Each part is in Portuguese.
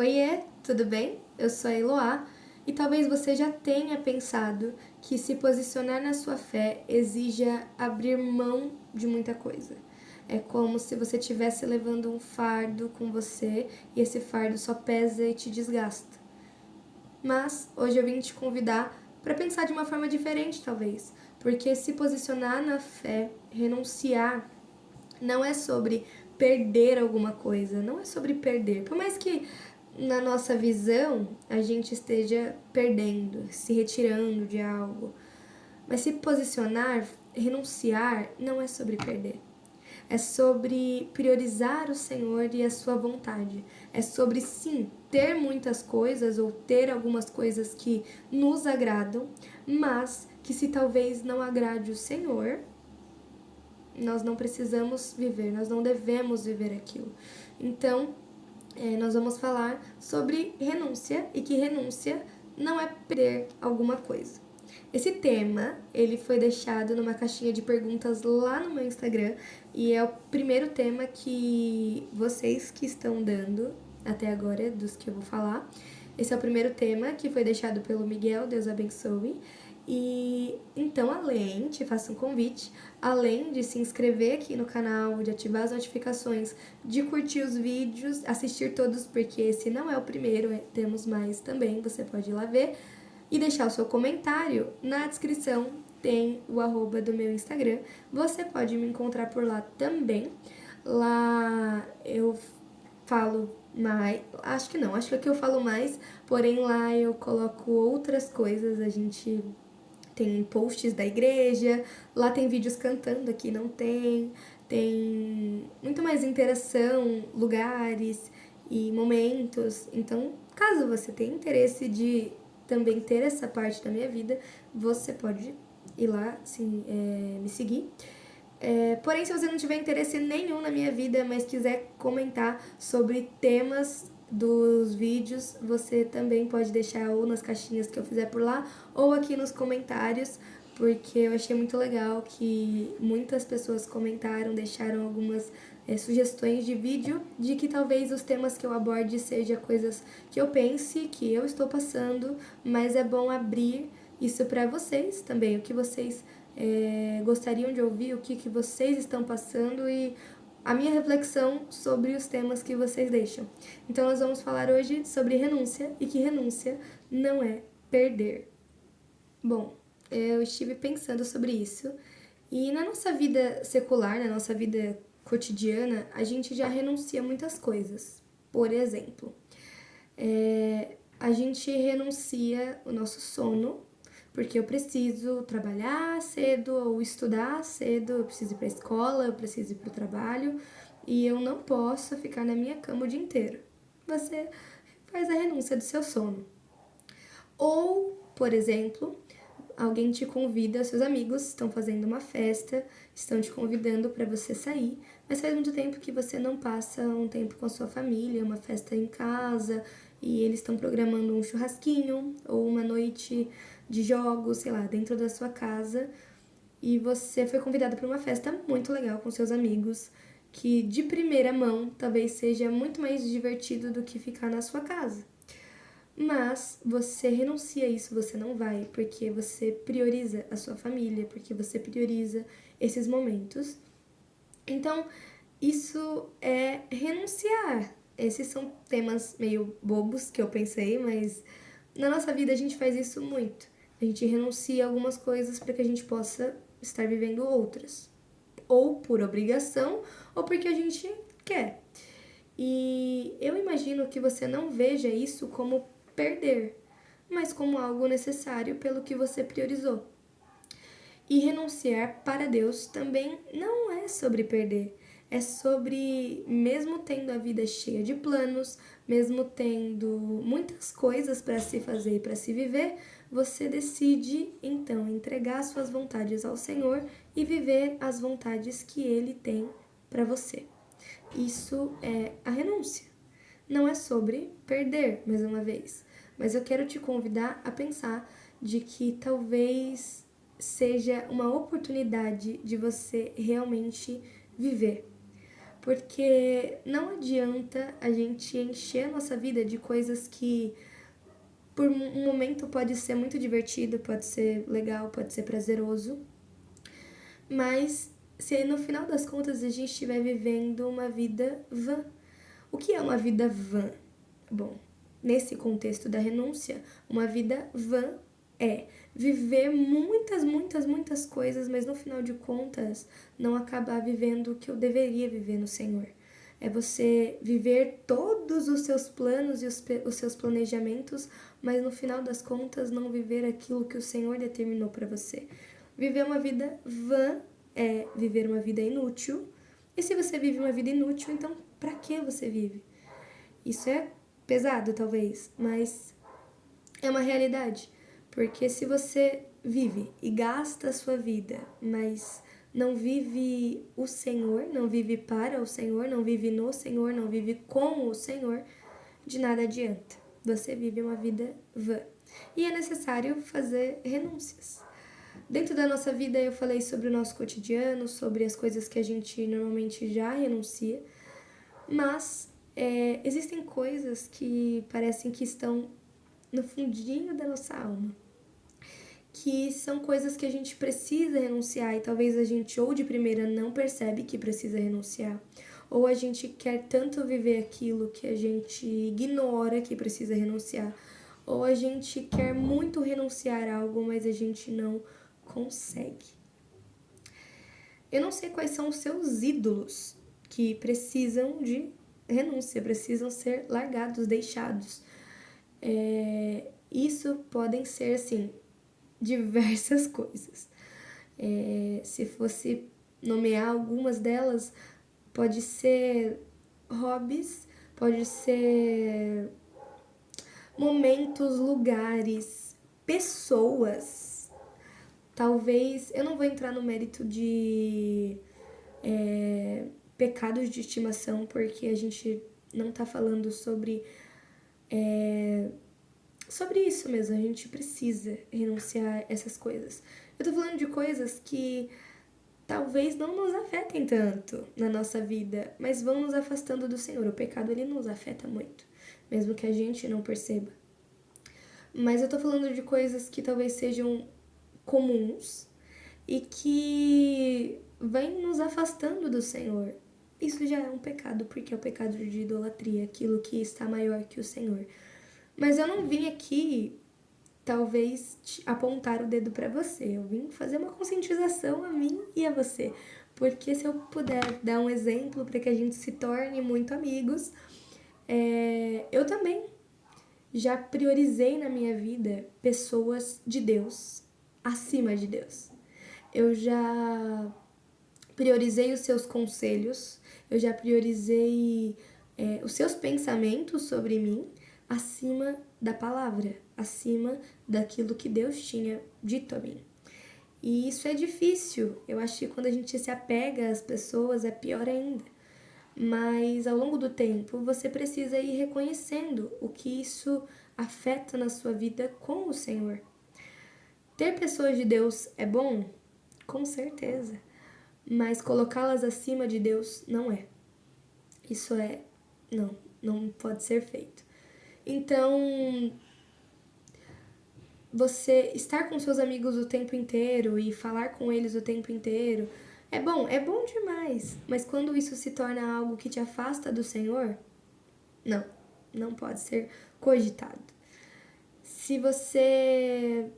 Oiê, tudo bem? Eu sou a Eloá e talvez você já tenha pensado que se posicionar na sua fé exija abrir mão de muita coisa. É como se você estivesse levando um fardo com você e esse fardo só pesa e te desgasta. Mas hoje eu vim te convidar para pensar de uma forma diferente, talvez, porque se posicionar na fé, renunciar, não é sobre perder alguma coisa, não é sobre perder. Por mais que na nossa visão a gente esteja perdendo, se retirando de algo, mas se posicionar, renunciar, não é sobre perder. É sobre priorizar o Senhor e a sua vontade. É sobre, sim, ter muitas coisas ou ter algumas coisas que nos agradam, mas que se talvez não agrade o Senhor, nós não precisamos viver, nós não devemos viver aquilo. Então, nós vamos falar sobre renúncia e que renúncia não é perder alguma coisa. Esse tema, ele foi deixado numa caixinha de perguntas lá no meu Instagram e é o primeiro tema que vocês que estão dando até agora, dos que eu vou falar. Esse é o primeiro tema que foi deixado pelo Miguel, Deus abençoe. E então, te faço um convite, além de se inscrever aqui no canal, de ativar as notificações, de curtir os vídeos, assistir todos, porque esse não é o primeiro, temos mais também, você pode ir lá ver, e deixar o seu comentário. Na descrição tem o @ do meu Instagram, você pode me encontrar por lá também. Lá eu falo mais, acho que aqui eu falo mais, porém lá eu coloco outras coisas, a gente tem posts da igreja, lá tem vídeos cantando, aqui não tem, tem muito mais interação, lugares e momentos. Então, caso você tenha interesse de também ter essa parte da minha vida, você pode ir lá, sim, me seguir. Porém, se você não tiver interesse nenhum na minha vida, mas quiser comentar sobre temas dos vídeos, você também pode deixar ou nas caixinhas que eu fizer por lá, ou aqui nos comentários, porque eu achei muito legal que muitas pessoas comentaram, deixaram algumas sugestões de vídeo, de que talvez os temas que eu aborde sejam coisas que eu pense, que eu estou passando, mas é bom abrir isso para vocês também, o que vocês gostariam de ouvir, o que vocês estão passando e a minha reflexão sobre os temas que vocês deixam. Então, nós vamos falar hoje sobre renúncia e que renúncia não é perder. Bom, eu estive pensando sobre isso e na nossa vida secular, na nossa vida cotidiana, a gente já renuncia a muitas coisas. Por exemplo, a gente renuncia o nosso sono, porque eu preciso trabalhar cedo ou estudar cedo, eu preciso ir para a escola, eu preciso ir para o trabalho e eu não posso ficar na minha cama o dia inteiro. Você faz a renúncia do seu sono. Ou, por exemplo, alguém te convida, seus amigos estão fazendo uma festa, estão te convidando para você sair, mas faz muito tempo que você não passa um tempo com a sua família, uma festa em casa, e eles estão programando um churrasquinho ou uma noite de jogos, sei lá, dentro da sua casa, e você foi convidado para uma festa muito legal com seus amigos, que de primeira mão talvez seja muito mais divertido do que ficar na sua casa. Mas você renuncia a isso, você não vai, porque você prioriza a sua família, porque você prioriza esses momentos. Então, isso é renunciar. Esses são temas meio bobos que eu pensei, mas na nossa vida a gente faz isso muito. A gente renuncia a algumas coisas para que a gente possa estar vivendo outras. Ou por obrigação, ou porque a gente quer. E eu imagino que você não veja isso como perder, mas como algo necessário pelo que você priorizou. E renunciar para Deus também não é sobre perder, é sobre, mesmo tendo a vida cheia de planos, mesmo tendo muitas coisas para se fazer e para se viver, você decide então entregar suas vontades ao Senhor e viver as vontades que Ele tem para você. Isso é a renúncia. Não é sobre perder, mais uma vez, mas eu quero te convidar a pensar de que talvez seja uma oportunidade de você realmente viver. Porque não adianta a gente encher a nossa vida de coisas que por um momento pode ser muito divertido, pode ser legal, pode ser prazeroso, mas se no final das contas a gente estiver vivendo uma vida vã. O que é uma vida vã? Bom, nesse contexto da renúncia, uma vida vã é viver muitas coisas, mas no final de contas não acabar vivendo o que eu deveria viver no Senhor. É você viver todos os seus planos e os seus planejamentos, mas no final das contas não viver aquilo que o Senhor determinou para você. Viver uma vida vã é viver uma vida inútil. E se você vive uma vida inútil, então para que você vive? Isso é pesado, talvez, mas é uma realidade. Porque se você vive e gasta a sua vida, mas não vive o Senhor, não vive para o Senhor, não vive no Senhor, não vive com o Senhor, de nada adianta. Você vive uma vida vã. E é necessário fazer renúncias. Dentro da nossa vida, eu falei sobre o nosso cotidiano, sobre as coisas que a gente normalmente já renuncia, mas existem coisas que parecem que estão no fundinho da nossa alma, que são coisas que a gente precisa renunciar e talvez a gente ou de primeira não percebe que precisa renunciar, ou a gente quer tanto viver aquilo que a gente ignora que precisa renunciar, ou a gente quer muito renunciar a algo, mas a gente não consegue. Eu não sei quais são os seus ídolos que precisam de renúncia, precisam ser largados, deixados. Isso podem ser, assim, diversas coisas. Se fosse nomear algumas delas, pode ser hobbies, pode ser momentos, lugares, pessoas. Talvez, eu não vou entrar no mérito de pecados de estimação, porque a gente não tá falando sobre isso mesmo, a gente precisa renunciar a essas coisas. Eu tô falando de coisas que talvez não nos afetem tanto na nossa vida, mas vão nos afastando do Senhor. O pecado, ele nos afeta muito, mesmo que a gente não perceba. Mas eu tô falando de coisas que talvez sejam comuns e que vêm nos afastando do Senhor. Isso já é um pecado, porque é o pecado de idolatria, aquilo que está maior que o Senhor. Mas eu não vim aqui, talvez, apontar o dedo para você. Eu vim fazer uma conscientização a mim e a você. Porque se eu puder dar um exemplo para que a gente se torne muito amigos, eu também já priorizei na minha vida pessoas de Deus acima de Deus. Eu já priorizei os seus conselhos, eu já priorizei os seus pensamentos sobre mim acima da palavra, acima daquilo que Deus tinha dito a mim. E isso é difícil. Eu acho que quando a gente se apega às pessoas é pior ainda. Mas ao longo do tempo você precisa ir reconhecendo o que isso afeta na sua vida com o Senhor. Ter pessoas de Deus é bom? Com certeza. Mas colocá-las acima de Deus não é. Isso não pode ser feito. Então, você estar com seus amigos o tempo inteiro e falar com eles o tempo inteiro é bom demais. Mas quando isso se torna algo que te afasta do Senhor, não pode ser cogitado. Se você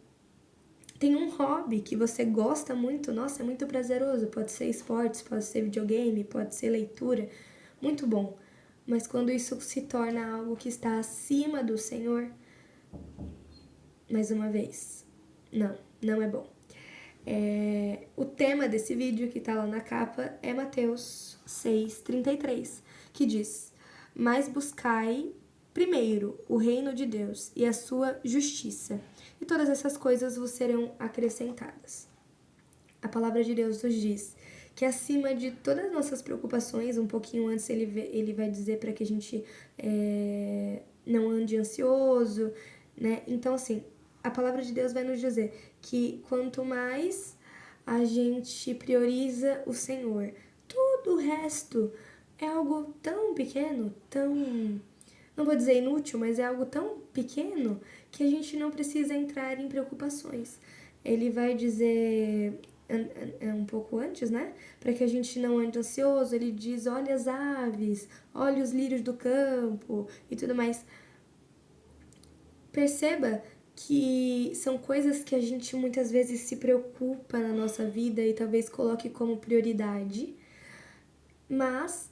tem um hobby que você gosta muito, nossa, é muito prazeroso, pode ser esportes, pode ser videogame, pode ser leitura, muito bom. Mas quando isso se torna algo que está acima do Senhor, mais uma vez, não é bom. O tema desse vídeo que tá lá na capa é Mateus 6:33, que diz: mas buscai primeiro o reino de Deus e a sua justiça, e todas essas coisas vos serão acrescentadas. A palavra de Deus nos diz que acima de todas as nossas preocupações, um pouquinho antes ele vai dizer para que a gente não ande ansioso, né? Então, assim, a palavra de Deus vai nos dizer que quanto mais a gente prioriza o Senhor, tudo o resto é algo tão pequeno, tão, não vou dizer inútil, mas é algo tão pequeno que a gente não precisa entrar em preocupações. Ele vai dizer um pouco antes, né? Para que a gente não ande ansioso, ele diz: olha as aves, olha os lírios do campo e tudo mais. Perceba que são coisas que a gente muitas vezes se preocupa na nossa vida e talvez coloque como prioridade, mas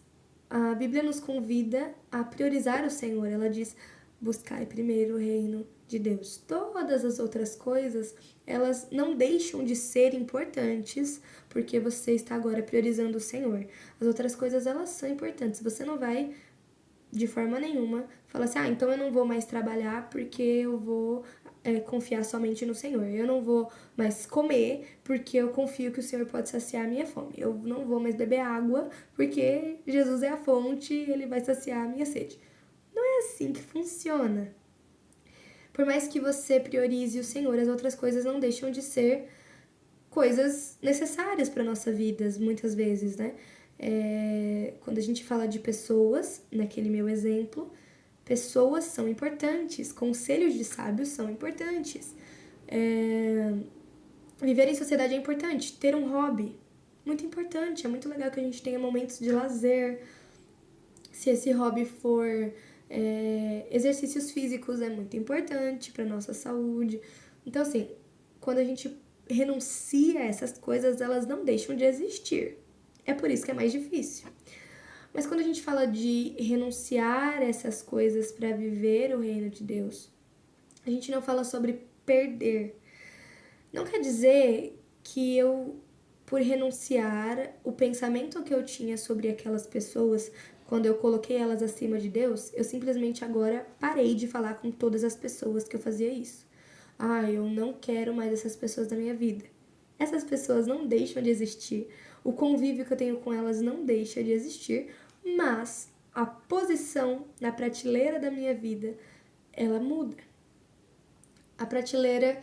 a Bíblia nos convida a priorizar o Senhor. Ela diz: buscai primeiro o reino de Deus. Todas as outras coisas, elas não deixam de ser importantes porque você está agora priorizando o Senhor. As outras coisas, elas são importantes. Você não vai, de forma nenhuma, falar assim: então eu não vou mais trabalhar porque eu vou confiar somente no Senhor. Eu não vou mais comer porque eu confio que o Senhor pode saciar a minha fome. Eu não vou mais beber água porque Jesus é a fonte e Ele vai saciar a minha sede. Não é assim que funciona. Por mais que você priorize o Senhor, as outras coisas não deixam de ser coisas necessárias para nossa vida, muitas vezes, né? Quando a gente fala de pessoas, naquele meu exemplo, pessoas são importantes, conselhos de sábios são importantes. Viver em sociedade é importante, ter um hobby, muito importante, é muito legal que a gente tenha momentos de lazer. Se esse hobby for exercícios físicos, é muito importante para nossa saúde. Então, assim, quando a gente renuncia a essas coisas, elas não deixam de existir. É por isso que é mais difícil. Mas quando a gente fala de renunciar a essas coisas para viver o reino de Deus, a gente não fala sobre perder. Não quer dizer que eu, por renunciar o pensamento que eu tinha sobre aquelas pessoas, quando eu coloquei elas acima de Deus, eu simplesmente agora parei de falar com todas as pessoas que eu fazia isso. Eu não quero mais essas pessoas na minha vida. Essas pessoas não deixam de existir. O convívio que eu tenho com elas não deixa de existir, mas a posição na prateleira da minha vida, ela muda. A prateleira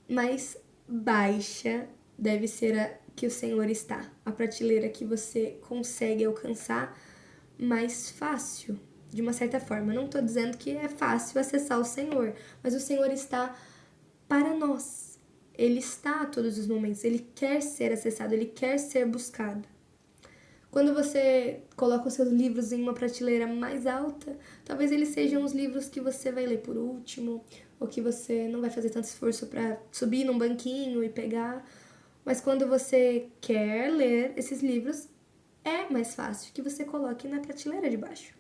mais baixa deve ser a que o Senhor está. A prateleira que você consegue alcançar mais fácil, de uma certa forma. Não estou dizendo que é fácil acessar o Senhor, mas o Senhor está para nós. Ele está a todos os momentos, ele quer ser acessado, ele quer ser buscado. Quando você coloca os seus livros em uma prateleira mais alta, talvez eles sejam os livros que você vai ler por último, ou que você não vai fazer tanto esforço para subir num banquinho e pegar. Mas quando você quer ler esses livros, é mais fácil que você coloque na prateleira de baixo.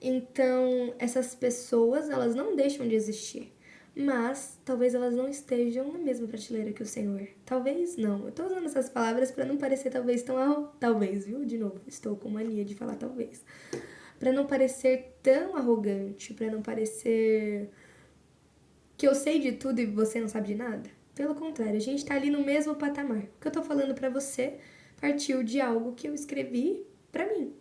Então, essas pessoas, elas não deixam de existir. Mas talvez elas não estejam na mesma prateleira que o Senhor. Talvez não. Eu tô usando essas palavras para não parecer talvez tão... Talvez, viu? De novo, estou com mania de falar talvez. Para não parecer tão arrogante, para não parecer que eu sei de tudo e você não sabe de nada. Pelo contrário, a gente tá ali no mesmo patamar. O que eu tô falando para você partiu de algo que eu escrevi para mim.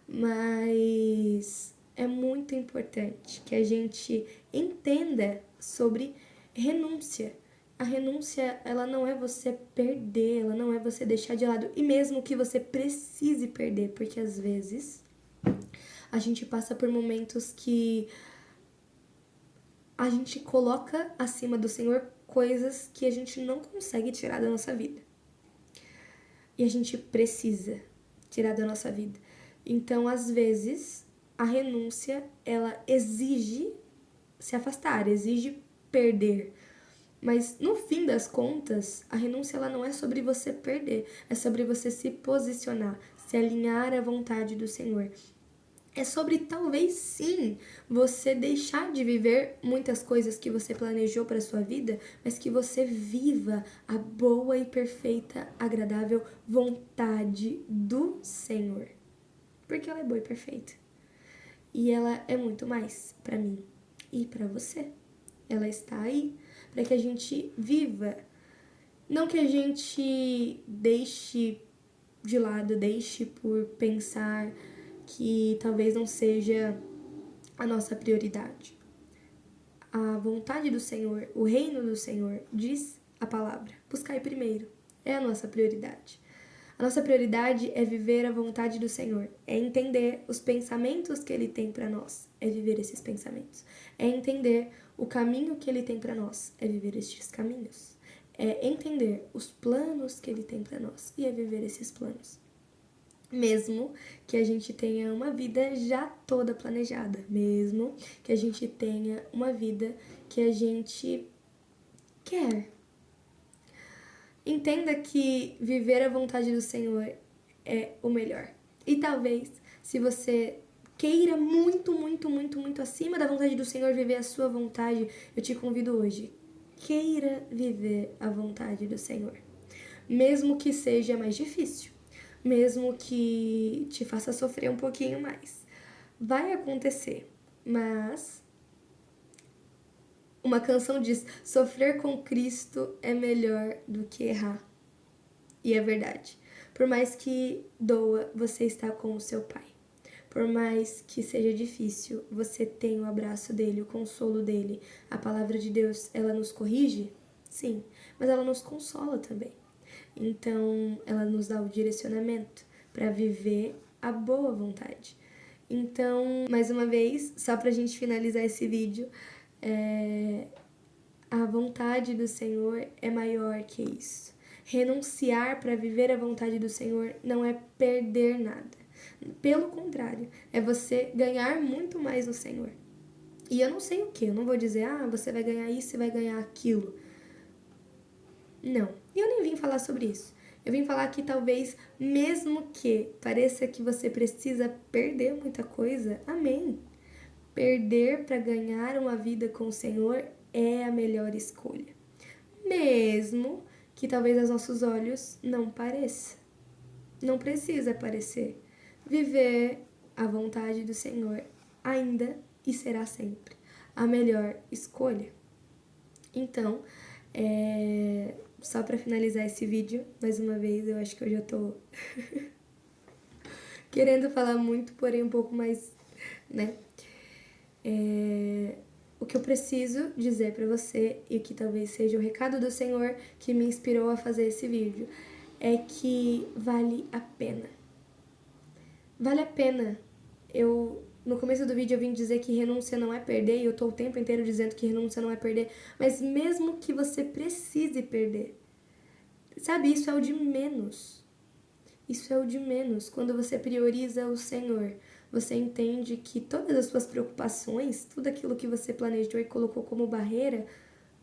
Mas é muito importante que a gente entenda sobre renúncia. A renúncia, ela não é você perder, ela não é você deixar de lado. E mesmo que você precise perder, porque às vezes a gente passa por momentos que a gente coloca acima do Senhor coisas que a gente não consegue tirar da nossa vida. E a gente precisa tirar da nossa vida. Então, às vezes, a renúncia, ela exige se afastar, exige perder. Mas, no fim das contas, a renúncia ela não é sobre você perder, é sobre você se posicionar, se alinhar à vontade do Senhor. É sobre talvez sim você deixar de viver muitas coisas que você planejou para sua vida, mas que você viva a boa e perfeita, agradável vontade do Senhor. Porque ela é boa e perfeita. E ela é muito mais para mim e para você. Ela está aí para que a gente viva, não que a gente deixe de lado, deixe por pensar que talvez não seja a nossa prioridade. A vontade do Senhor, o reino do Senhor, diz a palavra: buscai primeiro, é a nossa prioridade. A nossa prioridade é viver a vontade do Senhor, é entender os pensamentos que Ele tem para nós, é viver esses pensamentos, é entender o caminho que Ele tem para nós, é viver estes caminhos, é entender os planos que Ele tem para nós e é viver esses planos. Mesmo que a gente tenha uma vida já toda planejada, mesmo que a gente tenha uma vida que a gente quer. Entenda que viver a vontade do Senhor é o melhor. E talvez, se você queira muito, muito, muito, muito acima da vontade do Senhor viver a sua vontade, eu te convido hoje. Queira viver a vontade do Senhor. Mesmo que seja mais difícil. Mesmo que te faça sofrer um pouquinho mais. Vai acontecer, mas uma canção diz: sofrer com Cristo é melhor do que errar. E é verdade. Por mais que doa, você está com o seu Pai. Por mais que seja difícil, você tem o abraço dele, o consolo dele. A palavra de Deus, ela nos corrige? Sim, mas ela nos consola também. Então, ela nos dá o direcionamento para viver a boa vontade. Então, mais uma vez, só pra gente finalizar esse vídeo, a vontade do Senhor é maior que isso. Renunciar para viver a vontade do Senhor não é perder nada. Pelo contrário, é você ganhar muito mais no Senhor. E eu não sei o que, eu não vou dizer, você vai ganhar isso e vai ganhar aquilo. Não, e eu nem vim falar sobre isso. Eu vim falar que talvez, mesmo que pareça que você precisa perder muita coisa, amém. Perder para ganhar uma vida com o Senhor é a melhor escolha. Mesmo que talvez aos nossos olhos não pareça. Não precisa parecer. Viver a vontade do Senhor ainda e será sempre a melhor escolha. Então, só para finalizar esse vídeo, mais uma vez, eu acho que eu já tô querendo falar muito, porém um pouco mais, né? O que eu preciso dizer para você, e que talvez seja o recado do Senhor que me inspirou a fazer esse vídeo, é que vale a pena. Vale a pena. No começo do vídeo eu vim dizer que renúncia não é perder, e eu tô o tempo inteiro dizendo que renúncia não é perder, mas mesmo que você precise perder, sabe, isso é o de menos. Isso é o de menos. Quando você prioriza o Senhor, você entende que todas as suas preocupações, tudo aquilo que você planejou e colocou como barreira,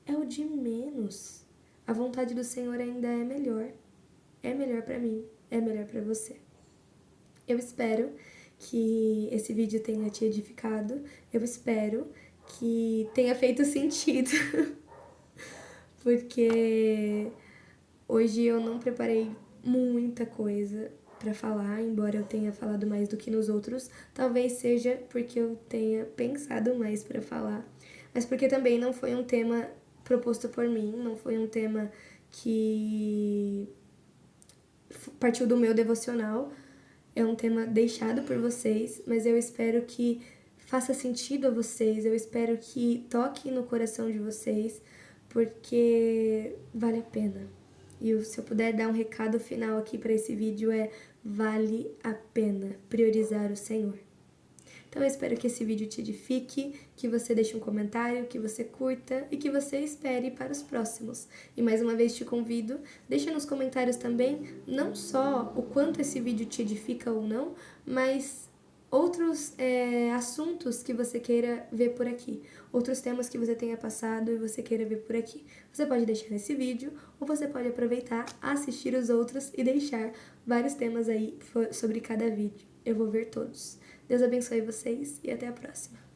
é o de menos. A vontade do Senhor ainda é melhor. É melhor pra mim, é melhor pra você. Eu espero que esse vídeo tenha te edificado. Eu espero que tenha feito sentido. Porque hoje eu não preparei muita coisa pra falar, embora eu tenha falado mais do que nos outros. Talvez seja porque eu tenha pensado mais pra falar, mas porque também não foi um tema proposto por mim, não foi um tema que partiu do meu devocional. É um tema deixado por vocês, mas eu espero que faça sentido a vocês, eu espero que toque no coração de vocês, porque vale a pena. E se eu puder dar um recado final aqui para esse vídeo vale a pena priorizar o Senhor. Então eu espero que esse vídeo te edifique, que você deixe um comentário, que você curta e que você espere para os próximos. E mais uma vez te convido, deixa nos comentários também não só o quanto esse vídeo te edifica ou não, mas outros assuntos que você queira ver por aqui, outros temas que você tenha passado e você queira ver por aqui. Você pode deixar nesse vídeo ou você pode aproveitar, assistir os outros e deixar vários temas aí sobre cada vídeo. Eu vou ver todos. Deus abençoe vocês e até a próxima.